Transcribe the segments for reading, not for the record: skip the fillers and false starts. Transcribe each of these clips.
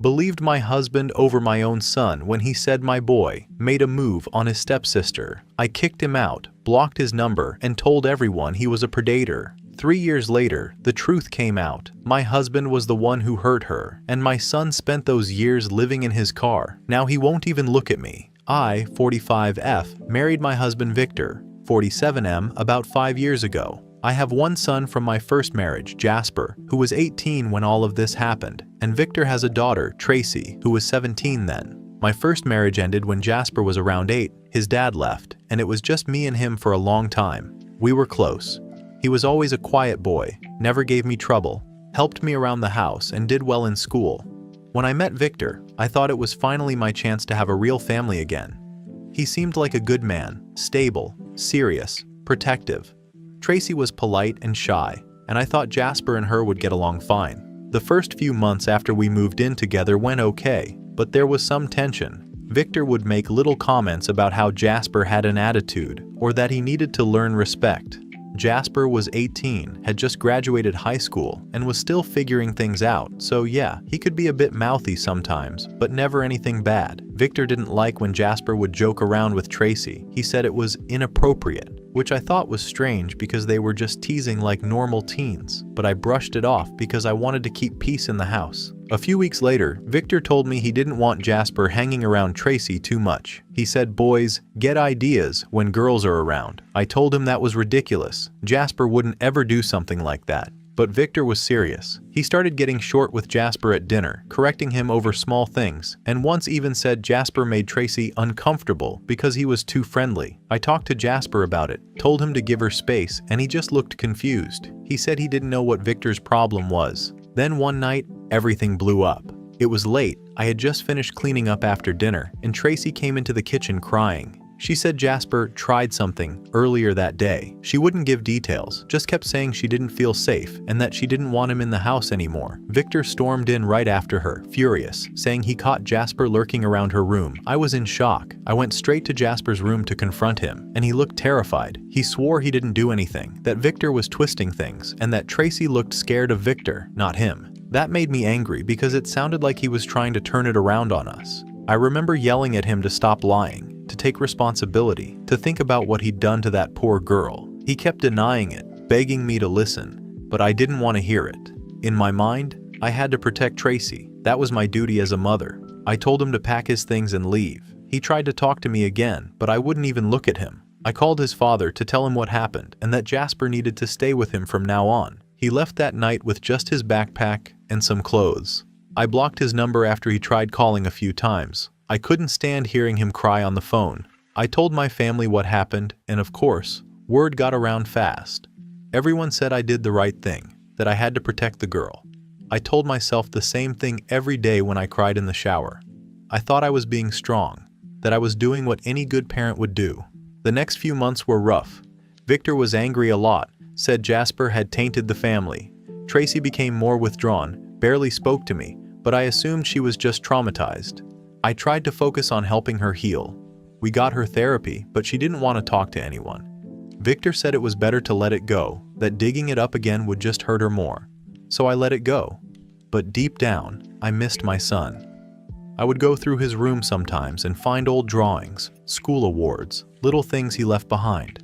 Believed my husband over my own son when he said my boy made a move on his stepsister. I kicked him out, blocked his number, and told everyone he was a predator. 3 years later, the truth came out. My husband was the one who hurt her, and my son spent those years living in his car. Now he won't even look at me. I, 45F, married my husband Victor, 47M, about 5 years ago. I have one son from my first marriage, Jasper, who was 18 when all of this happened, and Victor has a daughter, Tracy, who was 17 then. My first marriage ended when Jasper was around 8, his dad left, and it was just me and him for a long time. We were close. He was always a quiet boy, never gave me trouble, helped me around the house, and did well in school. When I met Victor, I thought it was finally my chance to have a real family again. He seemed like a good man, stable, serious, protective. Tracy was polite and shy, and I thought Jasper and her would get along fine. The first few months after we moved in together went okay, but there was some tension. Victor would make little comments about how Jasper had an attitude, or that he needed to learn respect. Jasper was 18, had just graduated high school, and was still figuring things out, so yeah, he could be a bit mouthy sometimes, but never anything bad. Victor didn't like when Jasper would joke around with Tracy. He said it was inappropriate, which I thought was strange because they were just teasing like normal teens, but I brushed it off because I wanted to keep peace in the house. A few weeks later, Victor told me he didn't want Jasper hanging around Tracy too much. He said boys get ideas when girls are around. I told him that was ridiculous. Jasper wouldn't ever do something like that. But Victor was serious. He started getting short with Jasper at dinner, correcting him over small things, and once even said Jasper made Tracy uncomfortable because he was too friendly. I talked to Jasper about it, told him to give her space, and he just looked confused. He said he didn't know what Victor's problem was. Then one night, everything blew up. It was late. I had just finished cleaning up after dinner, and Tracy came into the kitchen crying. She said Jasper tried something earlier that day. She wouldn't give details, just kept saying she didn't feel safe and that she didn't want him in the house anymore. Victor stormed in right after her, furious, saying he caught Jasper lurking around her room. I was in shock. I went straight to Jasper's room to confront him, and he looked terrified. He swore he didn't do anything, that Victor was twisting things, and that Tracy looked scared of Victor, not him. That made me angry because it sounded like he was trying to turn it around on us. I remember yelling at him to stop lying, to take responsibility, to think about what he'd done to that poor girl. He kept denying it, begging me to listen, but I didn't want to hear it. In my mind, I had to protect Tracy. That was my duty as a mother. I told him to pack his things and leave. He tried to talk to me again, but I wouldn't even look at him. I called his father to tell him what happened and that Jasper needed to stay with him from now on. He left that night with just his backpack and some clothes. I blocked his number after he tried calling a few times. I couldn't stand hearing him cry on the phone. I told my family what happened, and of course, word got around fast. Everyone said I did the right thing, that I had to protect the girl. I told myself the same thing every day when I cried in the shower. I thought I was being strong, that I was doing what any good parent would do. The next few months were rough. Victor was angry a lot, said Jasper had tainted the family. Tracy became more withdrawn, barely spoke to me, but I assumed she was just traumatized. I tried to focus on helping her heal. We got her therapy, but she didn't want to talk to anyone. Victor said it was better to let it go, that digging it up again would just hurt her more. So I let it go. But deep down, I missed my son. I would go through his room sometimes and find old drawings, school awards, little things he left behind.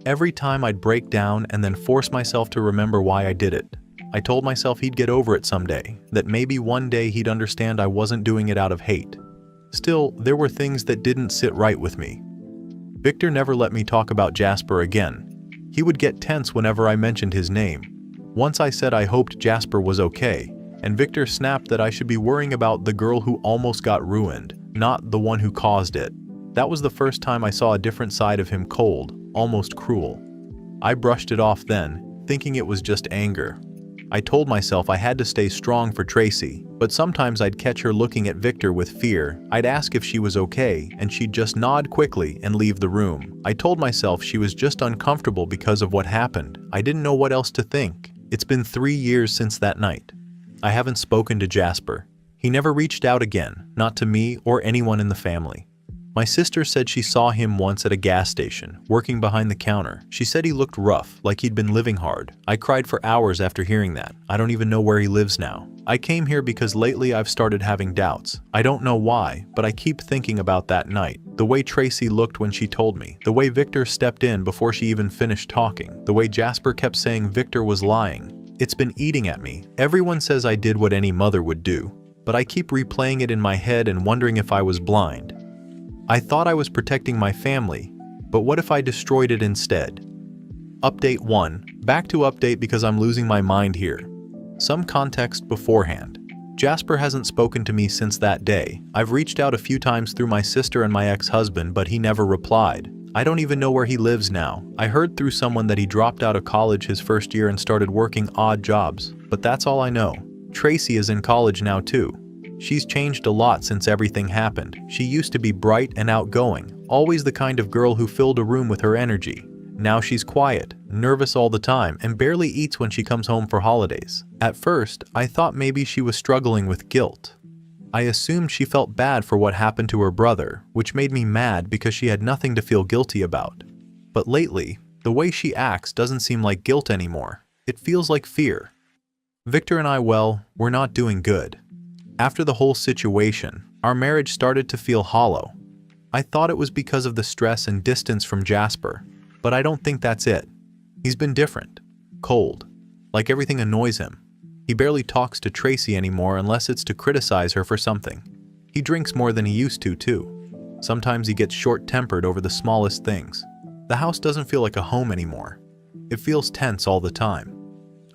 Every time I'd break down and then force myself to remember why I did it. I told myself he'd get over it someday, that maybe one day he'd understand I wasn't doing it out of hate. Still, there were things that didn't sit right with me. Victor never let me talk about Jasper again. He would get tense whenever I mentioned his name. Once I said I hoped Jasper was okay, and Victor snapped that I should be worrying about the girl who almost got ruined, not the one who caused it. That was the first time I saw a different side of him, cold, almost cruel. I brushed it off then, thinking it was just anger. I told myself I had to stay strong for Tracy, but sometimes I'd catch her looking at Victor with fear. I'd ask if she was okay, and she'd just nod quickly and leave the room. I told myself she was just uncomfortable because of what happened. I didn't know what else to think. It's been 3 years since that night. I haven't spoken to Jasper. He never reached out again, not to me or anyone in the family. My sister said she saw him once at a gas station, working behind the counter. She said he looked rough, like he'd been living hard. I cried for hours after hearing that. I don't even know where he lives now. I came here because lately I've started having doubts. I don't know why, but I keep thinking about that night. The way Tracy looked when she told me. The way Victor stepped in before she even finished talking. The way Jasper kept saying Victor was lying. It's been eating at me. Everyone says I did what any mother would do, but I keep replaying it in my head and wondering if I was blind. I thought I was protecting my family, but what if I destroyed it instead? Update 1. Back to update because I'm losing my mind here. Some context beforehand. Jasper hasn't spoken to me since that day. I've reached out a few times through my sister and my ex-husband, but he never replied. I don't even know where he lives now. I heard through someone that he dropped out of college his first year and started working odd jobs, but that's all I know. Tracy is in college now too. She's changed a lot since everything happened. She used to be bright and outgoing, always the kind of girl who filled a room with her energy. Now she's quiet, nervous all the time, and barely eats when she comes home for holidays. At first, I thought maybe she was struggling with guilt. I assumed she felt bad for what happened to her brother, which made me mad because she had nothing to feel guilty about. But lately, the way she acts doesn't seem like guilt anymore. It feels like fear. Victor and I, well, we're not doing good. After the whole situation, our marriage started to feel hollow. I thought it was because of the stress and distance from Jasper, but I don't think that's it. He's been different, cold, like everything annoys him. He barely talks to Tracy anymore unless it's to criticize her for something. He drinks more than he used to, too. Sometimes he gets short-tempered over the smallest things. The house doesn't feel like a home anymore. It feels tense all the time.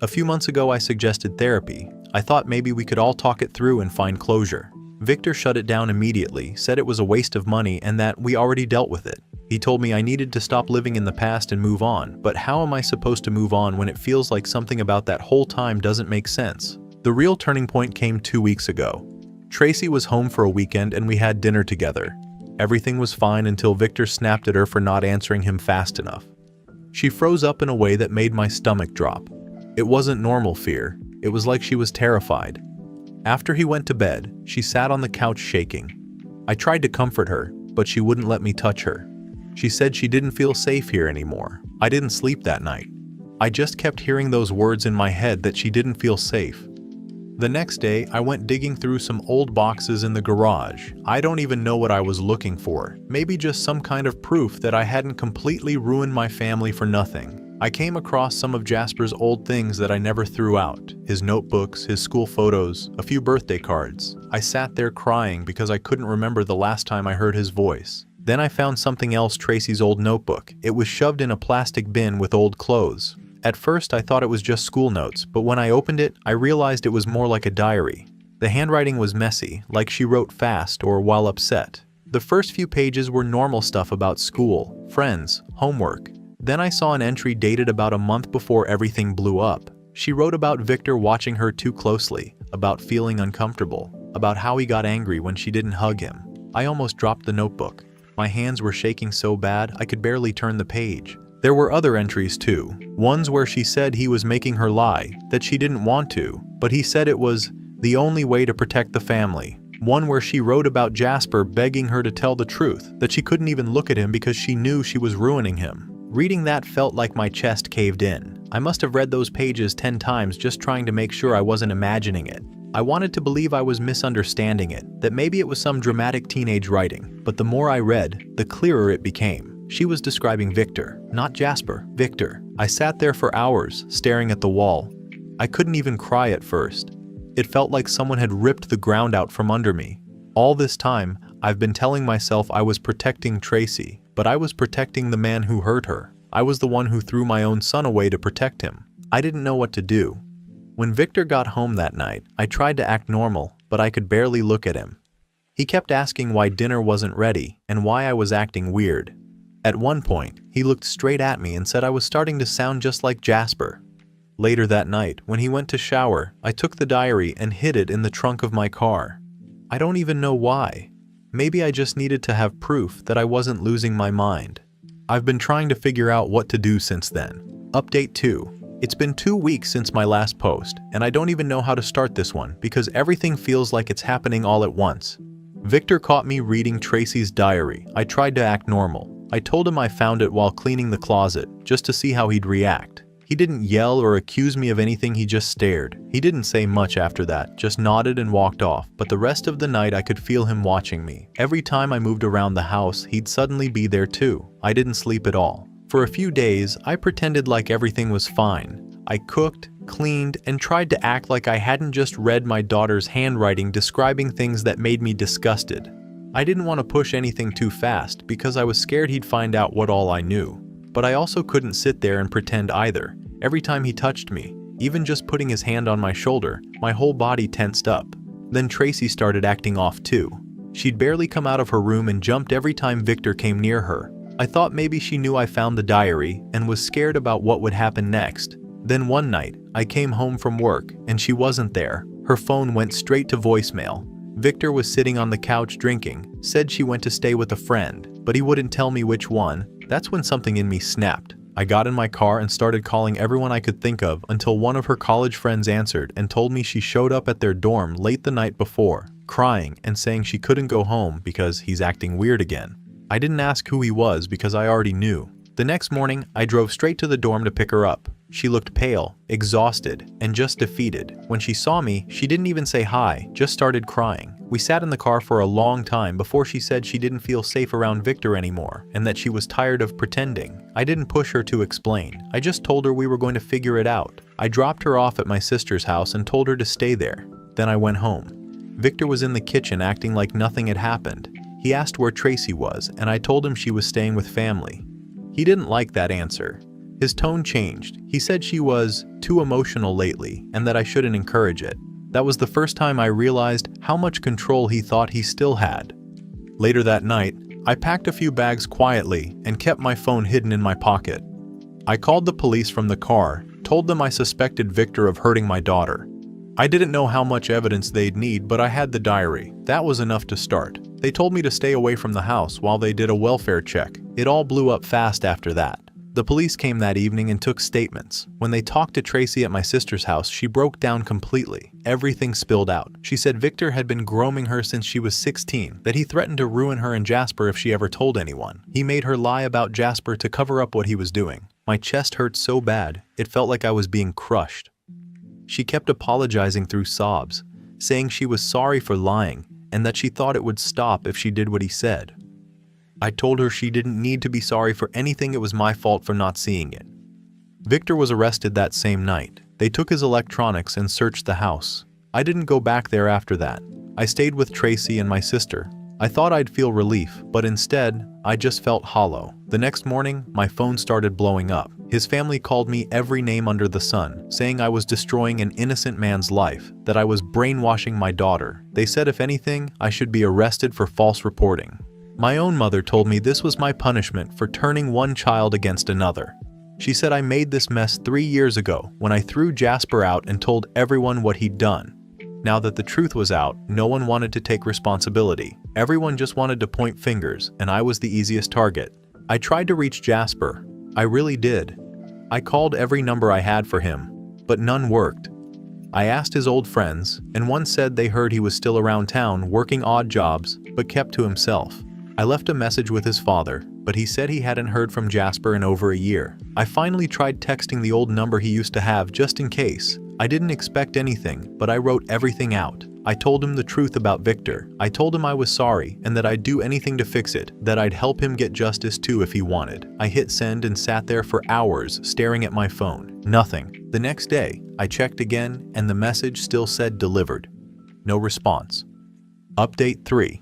A few months ago, I suggested therapy. I thought maybe we could all talk it through and find closure. Victor shut it down immediately, said it was a waste of money and that we already dealt with it. He told me I needed to stop living in the past and move on, but how am I supposed to move on when it feels like something about that whole time doesn't make sense? The real turning point came 2 weeks ago. Tracy was home for a weekend and we had dinner together. Everything was fine until Victor snapped at her for not answering him fast enough. She froze up in a way that made my stomach drop. It wasn't normal fear. It was like she was terrified. After he went to bed, she sat on the couch shaking. I tried to comfort her, but she wouldn't let me touch her. She said she didn't feel safe here anymore. I didn't sleep that night. I just kept hearing those words in my head that she didn't feel safe. The next day, I went digging through some old boxes in the garage. I don't even know what I was looking for. Maybe just some kind of proof that I hadn't completely ruined my family for nothing. I came across some of Jasper's old things that I never threw out. His notebooks, his school photos, a few birthday cards. I sat there crying because I couldn't remember the last time I heard his voice. Then I found something else, Tracy's old notebook. It was shoved in a plastic bin with old clothes. At first I thought it was just school notes, but when I opened it, I realized it was more like a diary. The handwriting was messy, like she wrote fast or while upset. The first few pages were normal stuff about school, friends, homework. Then I saw an entry dated about a month before everything blew up. She wrote about Victor watching her too closely, about feeling uncomfortable, about how he got angry when she didn't hug him. I almost dropped the notebook. My hands were shaking so bad I could barely turn the page. There were other entries too, ones where she said he was making her lie, that she didn't want to, but he said it was the only way to protect the family. One where she wrote about Jasper begging her to tell the truth, that she couldn't even look at him because she knew she was ruining him. Reading that felt like my chest caved in. I must have read those pages 10 times just trying to make sure I wasn't imagining it. I wanted to believe I was misunderstanding it, that maybe it was some dramatic teenage writing, but the more I read, the clearer it became. She was describing Victor, not Jasper, Victor. I sat there for hours, staring at the wall. I couldn't even cry at first. It felt like someone had ripped the ground out from under me. All this time, I've been telling myself I was protecting Tracy, but I was protecting the man who hurt her. I was the one who threw my own son away to protect him. I didn't know what to do. When Victor got home that night, I tried to act normal, but I could barely look at him. He kept asking why dinner wasn't ready and why I was acting weird. At one point, he looked straight at me and said I was starting to sound just like Jasper. Later that night, when he went to shower, I took the diary and hid it in the trunk of my car. I don't even know why. Maybe I just needed to have proof that I wasn't losing my mind. I've been trying to figure out what to do since then. Update 2. It's been 2 weeks since my last post, and I don't even know how to start this one because everything feels like it's happening all at once. Victor caught me reading Tracy's diary. I tried to act normal. I told him I found it while cleaning the closet, just to see how he'd react. He didn't yell or accuse me of anything, he just stared. He didn't say much after that, just nodded and walked off, but the rest of the night I could feel him watching me. Every time I moved around the house, he'd suddenly be there too. I didn't sleep at all. For a few days, I pretended like everything was fine. I cooked, cleaned, and tried to act like I hadn't just read my daughter's handwriting describing things that made me disgusted. I didn't want to push anything too fast because I was scared he'd find out what all I knew. But I also couldn't sit there and pretend either. Every time he touched me, even just putting his hand on my shoulder, my whole body tensed up. Then Tracy started acting off too. She'd barely come out of her room and jumped every time Victor came near her. I thought maybe she knew I found the diary and was scared about what would happen next. Then one night, I came home from work and she wasn't there. Her phone went straight to voicemail. Victor was sitting on the couch drinking, said she went to stay with a friend, but he wouldn't tell me which one. That's when something in me snapped. I got in my car and started calling everyone I could think of until one of her college friends answered and told me she showed up at their dorm late the night before, crying and saying she couldn't go home because he's acting weird again. I didn't ask who he was because I already knew. The next morning, I drove straight to the dorm to pick her up. She looked pale, exhausted, and just defeated. When she saw me, she didn't even say hi, just started crying. We sat in the car for a long time before she said she didn't feel safe around Victor anymore and that she was tired of pretending. I didn't push her to explain. I just told her we were going to figure it out. I dropped her off at my sister's house and told her to stay there. Then I went home. Victor was in the kitchen acting like nothing had happened. He asked where Tracy was, and I told him she was staying with family. He didn't like that answer. His tone changed. He said she was too emotional lately and that I shouldn't encourage it. That was the first time I realized how much control he thought he still had. Later that night, I packed a few bags quietly and kept my phone hidden in my pocket. I called the police from the car, told them I suspected Victor of hurting my daughter. I didn't know how much evidence they'd need, but I had the diary. That was enough to start. They told me to stay away from the house while they did a welfare check. It all blew up fast after that. The police came that evening and took statements. When they talked to Tracy at my sister's house, she broke down completely. Everything spilled out. She said Victor had been grooming her since she was 16, that he threatened to ruin her and Jasper if she ever told anyone. He made her lie about Jasper to cover up what he was doing. My chest hurt so bad, it felt like I was being crushed. She kept apologizing through sobs, saying she was sorry for lying and that she thought it would stop if she did what he said. I told her she didn't need to be sorry for anything, it was my fault for not seeing it. Victor was arrested that same night. They took his electronics and searched the house. I didn't go back there after that. I stayed with Tracy and my sister. I thought I'd feel relief, but instead, I just felt hollow. The next morning, my phone started blowing up. His family called me every name under the sun, saying I was destroying an innocent man's life, that I was brainwashing my daughter. They said if anything, I should be arrested for false reporting. My own mother told me this was my punishment for turning one child against another. She said I made this mess 3 years ago when I threw Jasper out and told everyone what he'd done. Now that the truth was out, no one wanted to take responsibility. Everyone just wanted to point fingers, and I was the easiest target. I tried to reach Jasper. I really did. I called every number I had for him, but none worked. I asked his old friends, and one said they heard he was still around town working odd jobs, but kept to himself. I left a message with his father, but he said he hadn't heard from Jasper in over a year. I finally tried texting the old number he used to have just in case. I didn't expect anything, but I wrote everything out. I told him the truth about Victor. I told him I was sorry and that I'd do anything to fix it, that I'd help him get justice too if he wanted. I hit send and sat there for hours staring at my phone. Nothing. The next day, I checked again and the message still said delivered. No response. Update 3.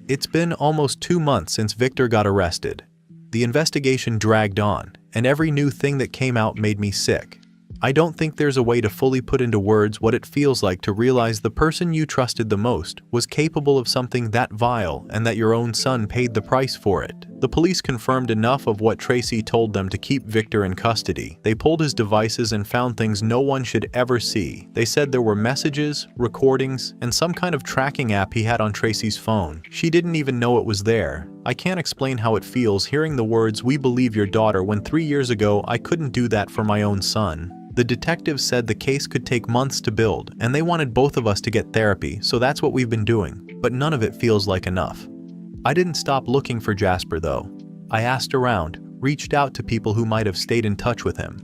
It's been almost 2 months since Victor got arrested. The investigation dragged on, and every new thing that came out made me sick. I don't think there's a way to fully put into words what it feels like to realize the person you trusted the most was capable of something that vile and that your own son paid the price for it. The police confirmed enough of what Tracy told them to keep Victor in custody. They pulled his devices and found things no one should ever see. They said there were messages, recordings, and some kind of tracking app he had on Tracy's phone. She didn't even know it was there. I can't explain how it feels hearing the words, "We believe your daughter," when 3 years ago I couldn't do that for my own son. The detectives said the case could take months to build, and they wanted both of us to get therapy, so that's what we've been doing. but none of it feels like enough. I didn't stop looking for Jasper though. I asked around, reached out to people who might have stayed in touch with him.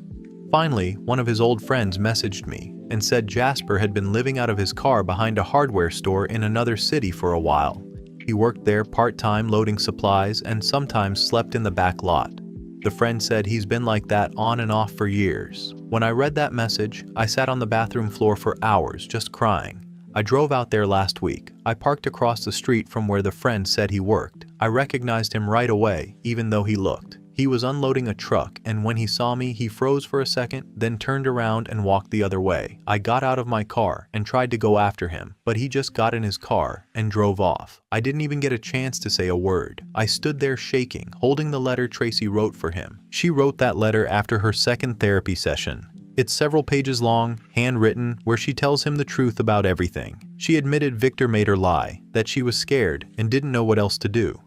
Finally, one of his old friends messaged me and said Jasper had been living out of his car behind a hardware store in another city for a while. He worked there part-time loading supplies and sometimes slept in the back lot. The friend said he's been like that on and off for years. When I read that message, I sat on the bathroom floor for hours just crying. I drove out there last week. I parked across the street from where the friend said he worked. I recognized him right away, even though he looked. He was unloading a truck, and when he saw me, he froze for a second, then turned around and walked the other way. I got out of my car and tried to go after him, but he just got in his car and drove off. I didn't even get a chance to say a word. I stood there shaking, holding the letter Tracy wrote for him. She wrote that letter after her second therapy session. It's several pages long, handwritten, where she tells him the truth about everything. She admitted Victor made her lie, that she was scared and didn't know what else to do.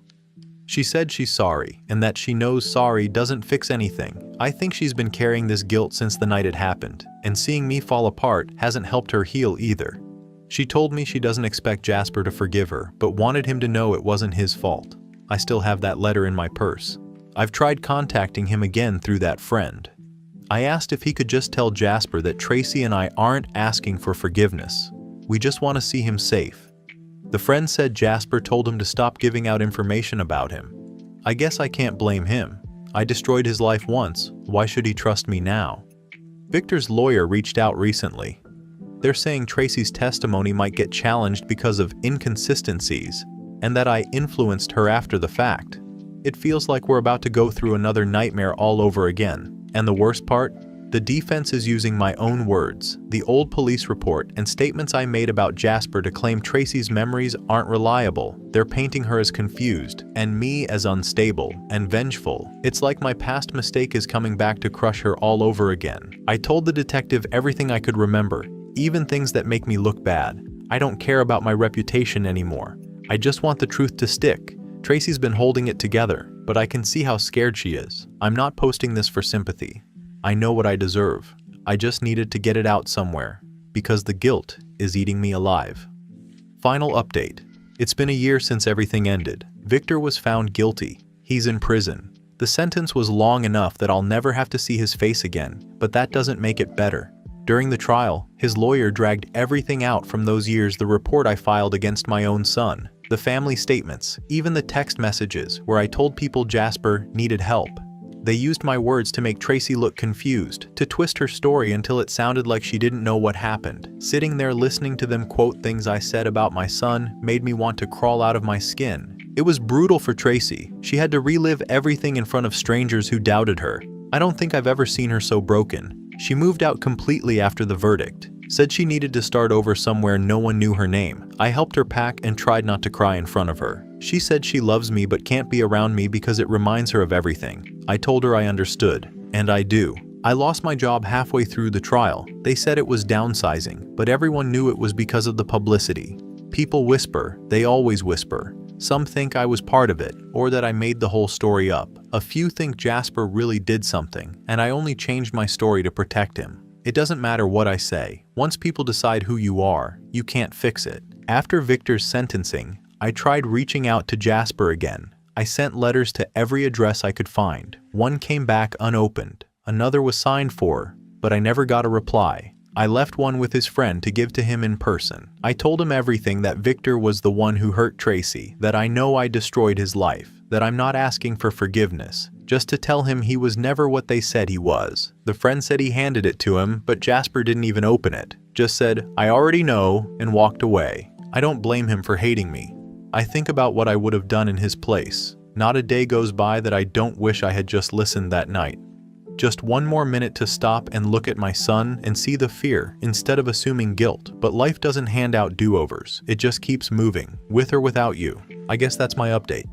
She said she's sorry, and that she knows sorry doesn't fix anything. I think she's been carrying this guilt since the night it happened, and seeing me fall apart hasn't helped her heal either. She told me she doesn't expect Jasper to forgive her, but wanted him to know it wasn't his fault. I still have that letter in my purse. I've tried contacting him again through that friend. I asked if he could just tell Jasper that Tracy and I aren't asking for forgiveness. We just want to see him safe. The friend said Jasper told him to stop giving out information about him. I guess I can't blame him. I destroyed his life once. Why should he trust me now? Victor's lawyer reached out recently. They're saying Tracy's testimony might get challenged because of inconsistencies, and that I influenced her after the fact. It feels like we're about to go through another nightmare all over again. And the worst part? The defense is using my own words, the old police report, and statements I made about Jasper to claim Tracy's memories aren't reliable. They're painting her as confused, and me as unstable and vengeful. It's like my past mistake is coming back to crush her all over again. I told the detective everything I could remember, even things that make me look bad. I don't care about my reputation anymore. I just want the truth to stick. Tracy's been holding it together, but I can see how scared she is. I'm not posting this for sympathy. I know what I deserve. I just needed to get it out somewhere, because the guilt is eating me alive. Final update. It's been a year since everything ended. Victor was found guilty. He's in prison. The sentence was long enough that I'll never have to see his face again, but that doesn't make it better. During the trial, his lawyer dragged everything out from those years: the report I filed against my own son, the family statements, even the text messages where I told people Jasper needed help. They used my words to make Tracy look confused, to twist her story until it sounded like she didn't know what happened. Sitting there listening to them quote things I said about my son made me want to crawl out of my skin. It was brutal for Tracy. She had to relive everything in front of strangers who doubted her. I don't think I've ever seen her so broken. She moved out completely after the verdict. Said she needed to start over somewhere no one knew her name. I helped her pack and tried not to cry in front of her. She said she loves me but can't be around me because it reminds her of everything. I told her I understood, and I do. I lost my job halfway through the trial. They said it was downsizing, but everyone knew it was because of the publicity. People whisper, they always whisper. Some think I was part of it, or that I made the whole story up. A few think Jasper really did something, and I only changed my story to protect him. It doesn't matter what I say. Once people decide who you are, you can't fix it. After Victor's sentencing, I tried reaching out to Jasper again. I sent letters to every address I could find. One came back unopened. Another was signed for, but I never got a reply. I left one with his friend to give to him in person. I told him everything: that Victor was the one who hurt Tracy, that I know I destroyed his life, that I'm not asking for forgiveness, just to tell him he was never what they said he was. The friend said he handed it to him, but Jasper didn't even open it. Just said, "I already know," and walked away. I don't blame him for hating me. I think about what I would have done in his place. Not a day goes by that I don't wish I had just listened that night. Just one more minute to stop and look at my son and see the fear instead of assuming guilt. But life doesn't hand out do-overs. It just keeps moving, with or without you. I guess that's my update.